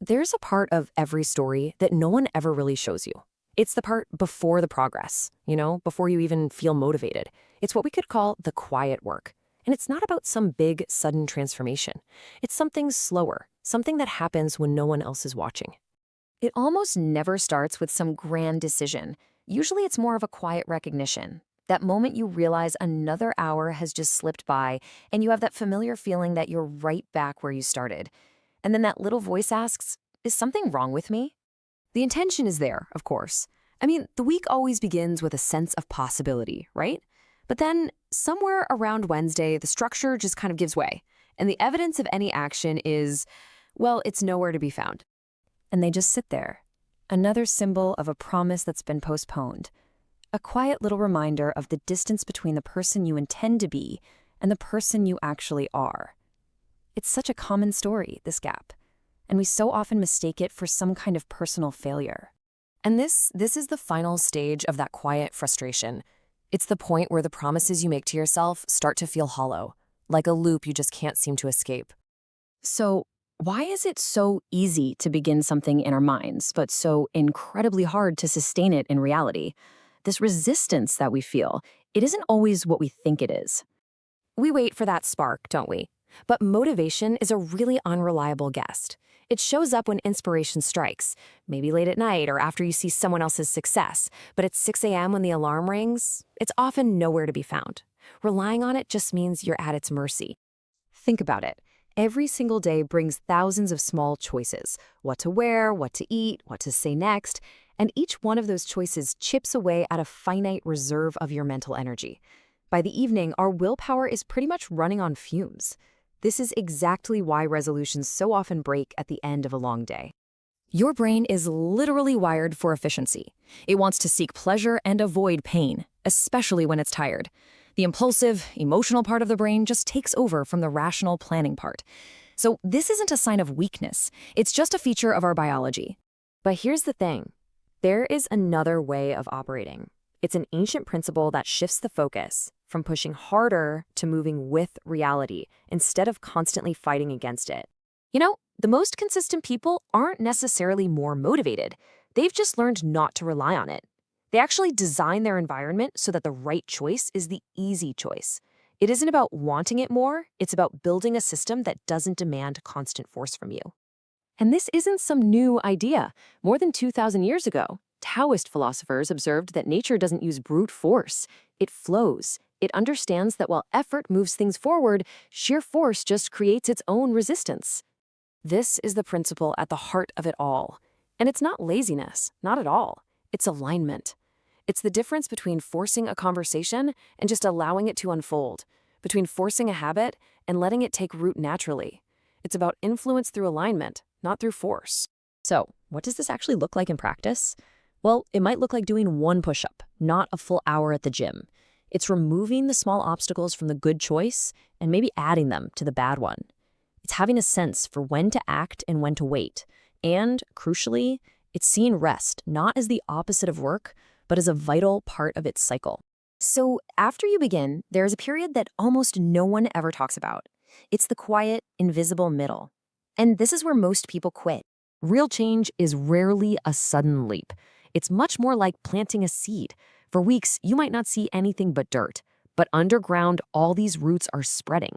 There's a part of every story that no one ever really shows you. It's the part before the progress, before you even feel motivated. It's what we could call the quiet work. And it's not about some big, sudden transformation. It's something slower, something that happens when no one else is watching. It almost never starts with some grand decision. Usually it's more of a quiet recognition. That moment you realize another hour has just slipped by, and you have that familiar feeling that you're right back where you started. And then that little voice asks, is something wrong with me? The intention is there, of course. I mean, the week always begins with a sense of possibility, right? But then, somewhere around Wednesday, the structure just kind of gives way, and the evidence of any action is, well, it's nowhere to be found. And they just sit there. Another symbol of a promise that's been postponed. A quiet little reminder of the distance between the person you intend to be and the person you actually are. It's such a common story, this gap, and we so often mistake it for some kind of personal failure. And this is the final stage of that quiet frustration. It's the point where the promises you make to yourself start to feel hollow, like a loop you just can't seem to escape. So, why is it so easy to begin something in our minds, but so incredibly hard to sustain it in reality? This resistance that we feel, it isn't always what we think it is. We wait for that spark, don't we? But motivation is a really unreliable guest. It shows up when inspiration strikes, maybe late at night or after you see someone else's success. But at 6 a.m. when the alarm rings, it's often nowhere to be found. Relying on it just means you're at its mercy. Think about it. Every single day brings thousands of small choices. What to wear, what to eat, what to say next. And each one of those choices chips away at a finite reserve of your mental energy. By the evening, our willpower is pretty much running on fumes. This is exactly why resolutions so often break at the end of a long day. Your brain is literally wired for efficiency. It wants to seek pleasure and avoid pain, especially when it's tired. The impulsive, emotional part of the brain just takes over from the rational planning part. So this isn't a sign of weakness. It's just a feature of our biology. But here's the thing. There is another way of operating. It's an ancient principle that shifts the focus from pushing harder to moving with reality instead of constantly fighting against it. The most consistent people aren't necessarily more motivated. They've just learned not to rely on it. They actually design their environment so that the right choice is the easy choice. It isn't about wanting it more, it's about building a system that doesn't demand constant force from you. And this isn't some new idea. More than 2,000 years ago, Taoist philosophers observed that nature doesn't use brute force. It flows. It understands that while effort moves things forward, sheer force just creates its own resistance. This is the principle at the heart of it all. And it's not laziness, not at all. It's alignment. It's the difference between forcing a conversation and just allowing it to unfold, between forcing a habit and letting it take root naturally. It's about influence through alignment, not through force. So, what does this actually look like in practice? Well, it might look like doing one push-up, not a full hour at the gym. It's removing the small obstacles from the good choice and maybe adding them to the bad one. It's having a sense for when to act and when to wait. And, crucially, it's seeing rest not as the opposite of work, but as a vital part of its cycle. So, after you begin, there is a period that almost no one ever talks about. It's the quiet, invisible middle. And this is where most people quit. Real change is rarely a sudden leap. It's much more like planting a seed. For weeks, you might not see anything but dirt. But underground, all these roots are spreading.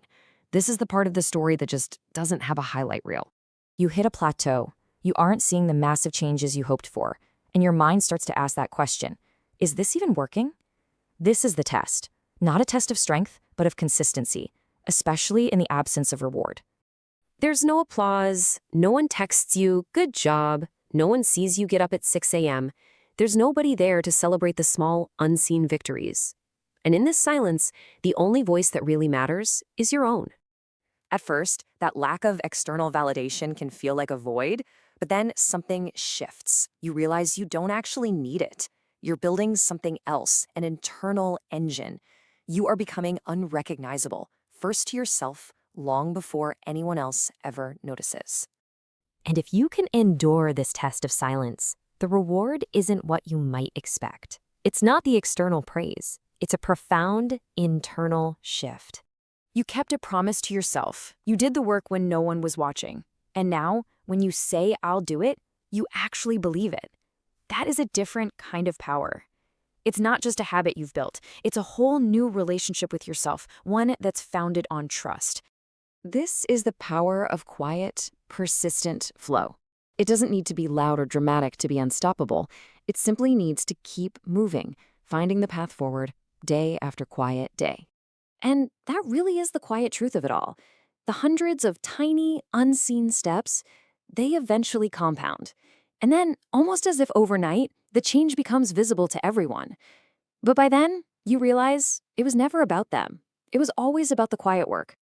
This is the part of the story that just doesn't have a highlight reel. You hit a plateau. You aren't seeing the massive changes you hoped for. And your mind starts to ask that question. Is this even working? This is the test. Not a test of strength, but of consistency, especially in the absence of reward. There's no applause. No one texts you, good job. No one sees you get up at 6 a.m. There's nobody there to celebrate the small, unseen victories. And in this silence, the only voice that really matters is your own. At first, that lack of external validation can feel like a void, but then something shifts. You realize you don't actually need it. You're building something else, an internal engine. You are becoming unrecognizable, first to yourself, long before anyone else ever notices. And if you can endure this test of silence, the reward isn't what you might expect. It's not the external praise. It's a profound internal shift. You kept a promise to yourself. You did the work when no one was watching. And now, When you say, "I'll do it," you actually believe it. That is a different kind of power. It's not just a habit you've built. It's a whole new relationship with yourself, one that's founded on trust. This is the power of quiet, persistent flow. It doesn't need to be loud or dramatic to be unstoppable. It simply needs to keep moving, finding the path forward, day after quiet day. And that really is the quiet truth of it all. The hundreds of tiny, unseen steps, they eventually compound. And then, almost as if overnight, the change becomes visible to everyone. But by then, you realize it was never about them. It was always about the quiet work.